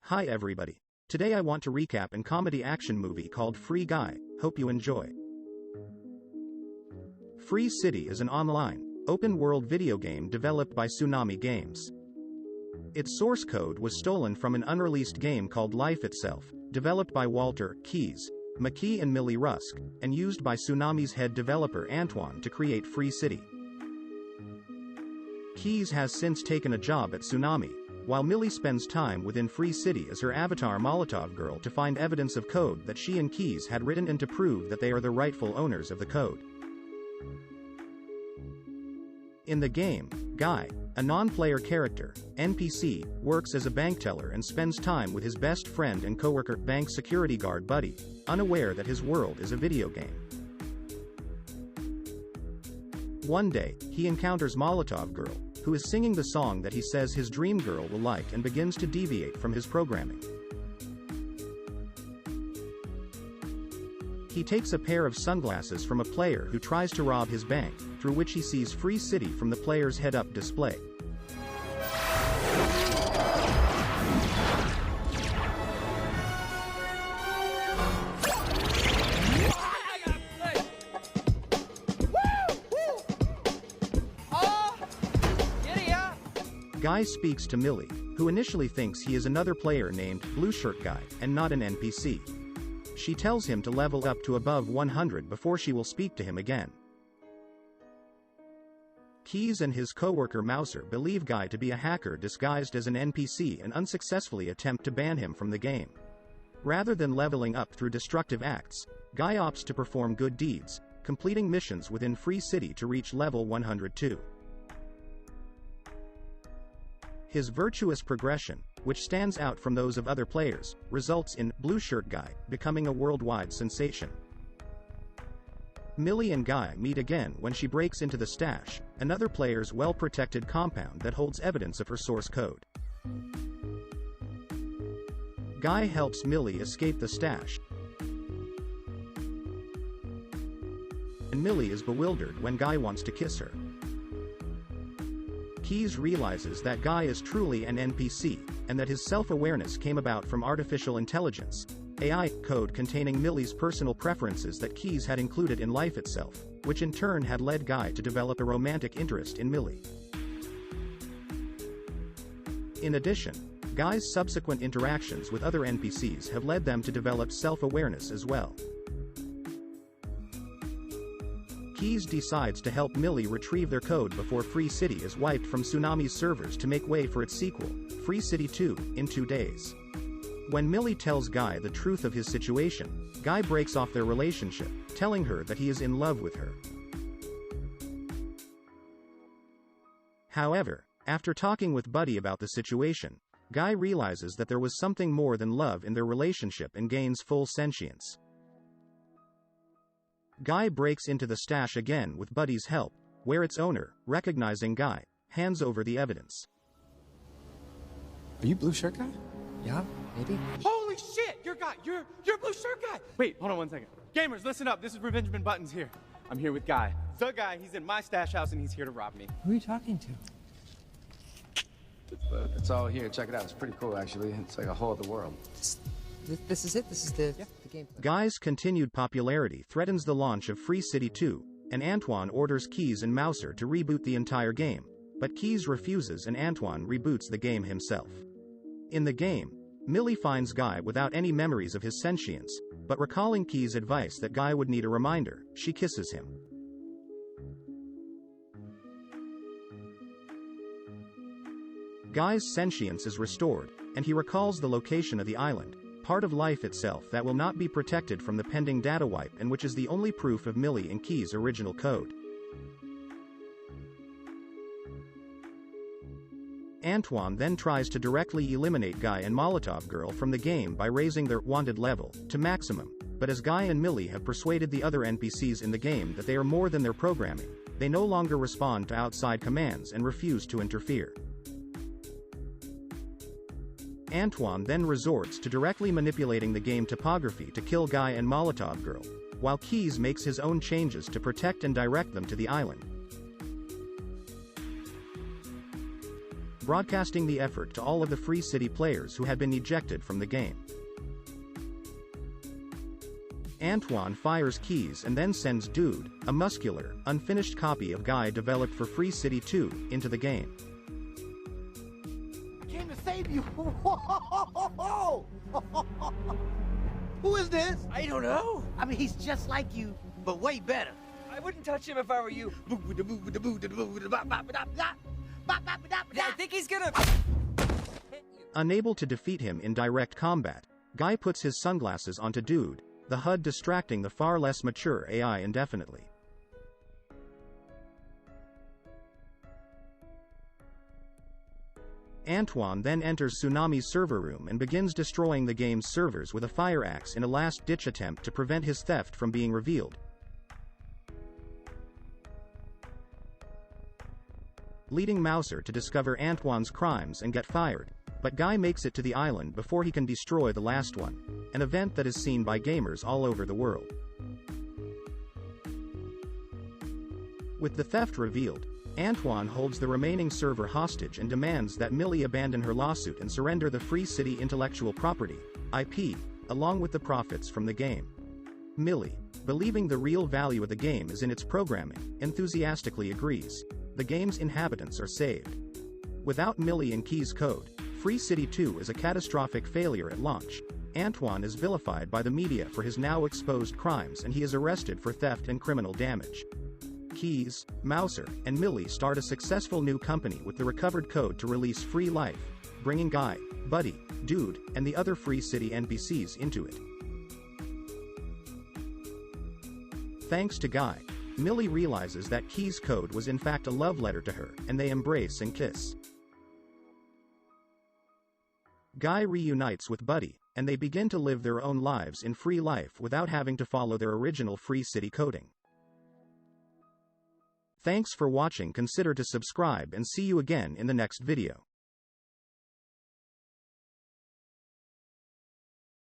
Hi everybody. Today I want to recap an comedy action movie called Free Guy. Hope you enjoy. Free City is an online, open-world video game developed by Tsunami Games. Its source code was stolen from an unreleased game called Life Itself, developed by Walter Keys, McKee and Millie Rusk, and used by Tsunami's head developer Antoine to create Free City. Keys has since taken a job at Tsunami, while Millie spends time within Free City as her avatar Molotov Girl to find evidence of code that she and Keys had written and to prove that they are the rightful owners of the code. In the game, Guy, a non-player character, NPC, works as a bank teller and spends time with his best friend and coworker, bank security guard Buddy, unaware that his world is a video game. One day, he encounters Molotov Girl, who is singing the song that he says his dream girl will like and begins to deviate from his programming. He takes a pair of sunglasses from a player who tries to rob his bank, through which he sees Free City from the player's head-up display. Guy speaks to Millie, who initially thinks he is another player named Blue Shirt Guy, and not an NPC. She tells him to level up to above 100 before she will speak to him again. Keys and his coworker Mouser believe Guy to be a hacker disguised as an NPC and unsuccessfully attempt to ban him from the game. Rather than leveling up through destructive acts, Guy opts to perform good deeds, completing missions within Free City to reach level 102. His virtuous progression, which stands out from those of other players, results in Blue Shirt Guy becoming a worldwide sensation. Millie and Guy meet again when she breaks into the stash, another player's well-protected compound that holds evidence of her source code. Guy helps Millie escape the stash, and Millie is bewildered when Guy wants to kiss her. Keys realizes that Guy is truly an NPC, and that his self-awareness came about from artificial intelligence, AI, code containing Millie's personal preferences that Keys had included in Life Itself, which in turn had led Guy to develop a romantic interest in Millie. In addition, Guy's subsequent interactions with other NPCs have led them to develop self-awareness as well. Keys decides to help Millie retrieve their code before Free City is wiped from Tsunami's servers to make way for its sequel, Free City 2, in 2 days. When Millie tells Guy the truth of his situation, Guy breaks off their relationship, telling her that he is in love with her. However, after talking with Buddy about the situation, Guy realizes that there was something more than love in their relationship and gains full sentience. Guy breaks into the stash again with Buddy's help, where its owner, recognizing Guy, hands over the evidence. Are you Blue Shirt Guy? Yeah, maybe. Holy shit! You're Guy! You're Blue Shirt Guy! Wait, hold on 1 second. Gamers, listen up. This is Revengeman Buttons here. I'm here with Guy. The guy, he's in my stash house and he's here to rob me. Who are you talking to? It's all here. Check it out. It's pretty cool, actually. It's like a whole other world. This is it? This is the gameplay. Guy's continued popularity threatens the launch of Free City 2, and Antoine orders Keys and Mouser to reboot the entire game, but Keys refuses and Antoine reboots the game himself. In the game, Millie finds Guy without any memories of his sentience, but recalling Keys' advice that Guy would need a reminder, she kisses him. Guy's sentience is restored, and he recalls the location of the island, part of Life Itself that will not be protected from the pending data wipe and which is the only proof of Millie and Keys' original code. Antoine then tries to directly eliminate Guy and Molotov Girl from the game by raising their wanted level to maximum, but as Guy and Millie have persuaded the other NPCs in the game that they are more than their programming, they no longer respond to outside commands and refuse to interfere. Antoine then resorts to directly manipulating the game topography to kill Guy and Molotov Girl, while Keys makes his own changes to protect and direct them to the island. broadcasting the effort to all of the Free City players who had been ejected from the game. Antoine fires Keys and then sends Dude, a muscular, unfinished copy of Guy developed for Free City 2, into the game. I came to save you. Who is this? I don't know. I mean, he's just like you, but way better. I wouldn't touch him if I were you. I think he's gonna hit you. Unable to defeat him in direct combat, Guy puts his sunglasses onto Dude, the HUD distracting the far less mature AI indefinitely. Antoine then enters Tsunami's server room and begins destroying the game's servers with a fire axe in a last-ditch attempt to prevent his theft from being revealed, leading Mouser to discover Antoine's crimes and get fired, but Guy makes it to the island before he can destroy the last one, an event that is seen by gamers all over the world. With the theft revealed, Antoine holds the remaining server hostage and demands that Millie abandon her lawsuit and surrender the Free City intellectual property, IP, along with the profits from the game. Millie, believing the real value of the game is in its programming, enthusiastically agrees. The game's inhabitants are saved. Without Millie and Key's code, Free City 2 is a catastrophic failure at launch. Antoine is vilified by the media for his now exposed crimes and he is arrested for theft and criminal damage. Keys, Mouser, and Millie start a successful new company with the recovered code to release Free Life, bringing Guy, Buddy, Dude, and the other Free City NPCs into it. Thanks to Guy, Millie realizes that Key's code was in fact a love letter to her, and they embrace and kiss. Guy reunites with Buddy, and they begin to live their own lives in Free Life without having to follow their original Free City coding. Thanks for watching. Consider to subscribe and see you again in the next video.